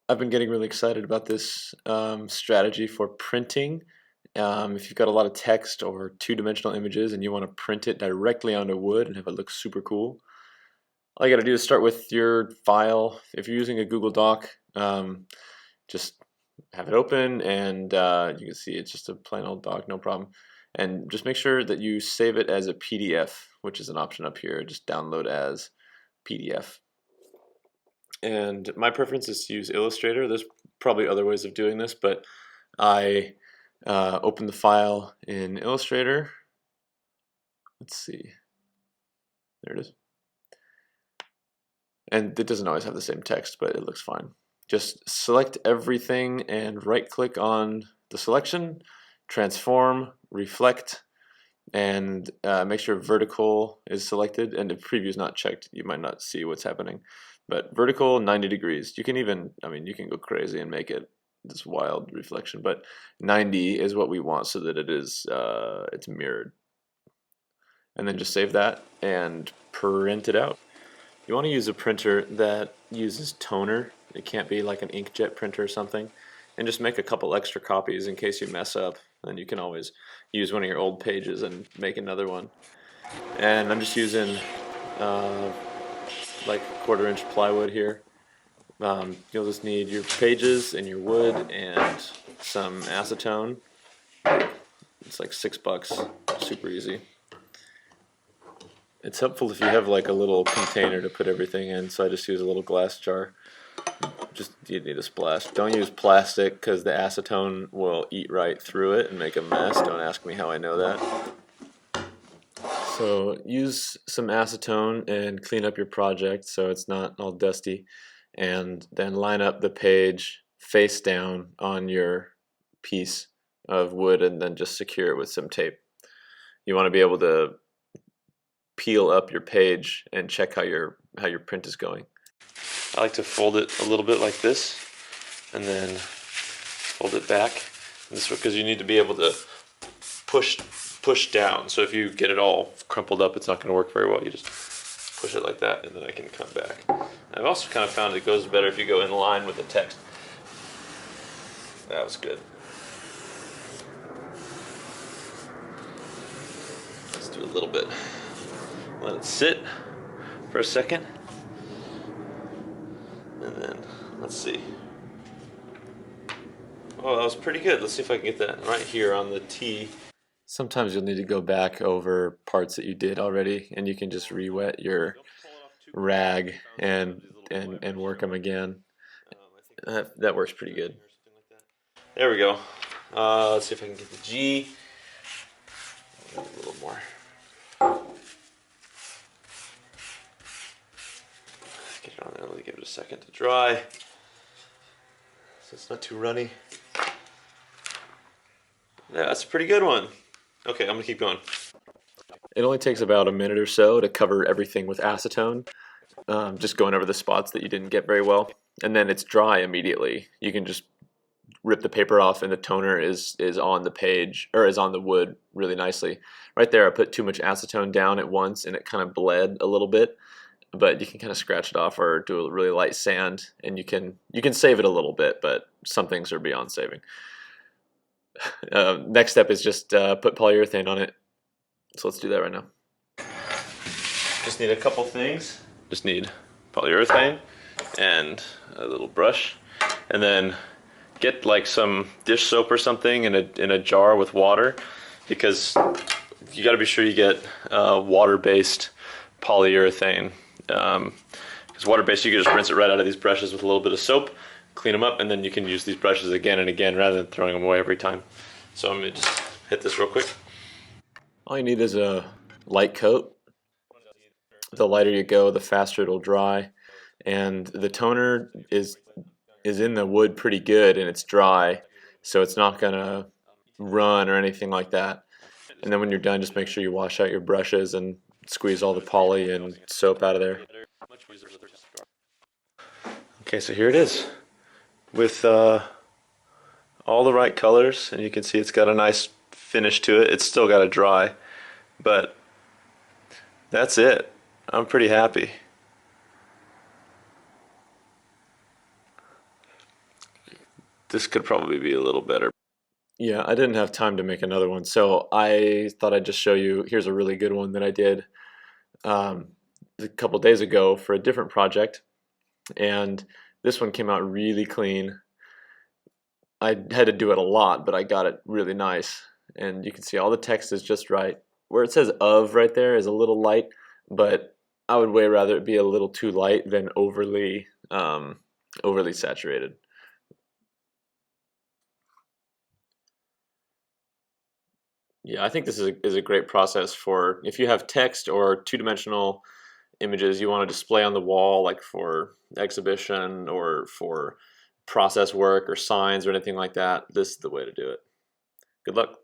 I've been getting really excited about this strategy for printing. If you've got a lot of text or two-dimensional images and you want to print it directly onto wood and have it look super cool, all you got to do is start with your file. If you're using a Google Doc, just have it open and you can see it's just a plain old doc, no problem. And just make sure that you save it as a PDF, which is an option up here. Just download as PDF. And my preference is to use Illustrator. There's probably other ways of doing this, but I open the file in Illustrator. Let's see. There it is. And it doesn't always have the same text, but it looks fine. Just select everything and right-click on the selection, transform, reflect, and make sure vertical is selected. And if preview is not checked, you might not see what's happening. But vertical, 90 degrees. You can even, you can go crazy and make it this wild reflection, but 90 is what we want so that it is, it's mirrored. And then just save that and print it out. You want to use a printer that uses toner. It can't be like an inkjet printer or something. And just make a couple extra copies in case you mess up. Then you can always use one of your old pages and make another one. And I'm just using like 1/4-inch plywood here. You'll just need your pages and your wood and some acetone. It's like $6, super easy. It's helpful if you have like a little container to put everything in, so I just use a little glass jar. Just you need a splash. Don't use plastic because the acetone will eat right through it and make a mess. Don't ask me how I know that. So use some acetone and clean up your project so it's not all dusty, and then line up the page face down on your piece of wood and then just secure it with some tape. You want to be able to peel up your page and check how your print is going. I like to fold it a little bit like this and then fold it back this way, because you need to be able to push down. So if you get it all crumpled up, it's not going to work very well. You just push it like that and then I can come back. I've also kind of found it goes better if you go in line with the text. That was good. Let's do a little bit. Let it sit for a second. And then, let's see. Oh, that was pretty good. Let's see if I can get that right here on the T. Sometimes you'll need to go back over parts that you did already, and you can just re-wet your rag and work them again. That works pretty good. There we go. Let's see if I can get the G. A little more. Get it on there. Let me give it a second to dry, so it's not too runny. Yeah, that's a pretty good one. Okay, I'm gonna keep going. It only takes about a minute or so to cover everything with acetone, just going over the spots that you didn't get very well, and then it's dry immediately. You can just rip the paper off and the toner is on the page, or is on the wood really nicely. Right there I put too much acetone down at once and it kind of bled a little bit, but you can kind of scratch it off or do a really light sand, and you can save it a little bit, but some things are beyond saving. Next step is just put polyurethane on it. So let's do that right now. Just need a couple things. Just need polyurethane and a little brush, and then get like some dish soap or something in a jar with water, because you got to be sure you get water-based polyurethane. Because water-based, you can just rinse it right out of these brushes with a little bit of soap, clean them up, and then you can use these brushes again and again rather than throwing them away every time. So I'm going to just hit this real quick. All you need is a light coat. The lighter you go, the faster it'll dry. And the toner is in the wood pretty good, and it's dry, so it's not going to run or anything like that. And then when you're done, just make sure you wash out your brushes and squeeze all the poly and soap out of there. Okay, so here it is with all the right colors, and you can see it's got a nice finish to it. It's still got to dry, but that's it. I'm pretty happy. This could probably be a little better. Yeah, I didn't have time to make another one, so I thought I'd just show you. Here's a really good one that I did um, a couple days ago for a different project, and this one came out really clean. I had to do it a lot, but I got it really nice. And you can see all the text is just right. Where it says of right there is a little light, but I would way rather it be a little too light than overly saturated. Yeah, I think this is a great process for if you have text or two-dimensional images you want to display on the wall, like for exhibition or for process work or signs or anything like that. This is the way to do it. Good luck.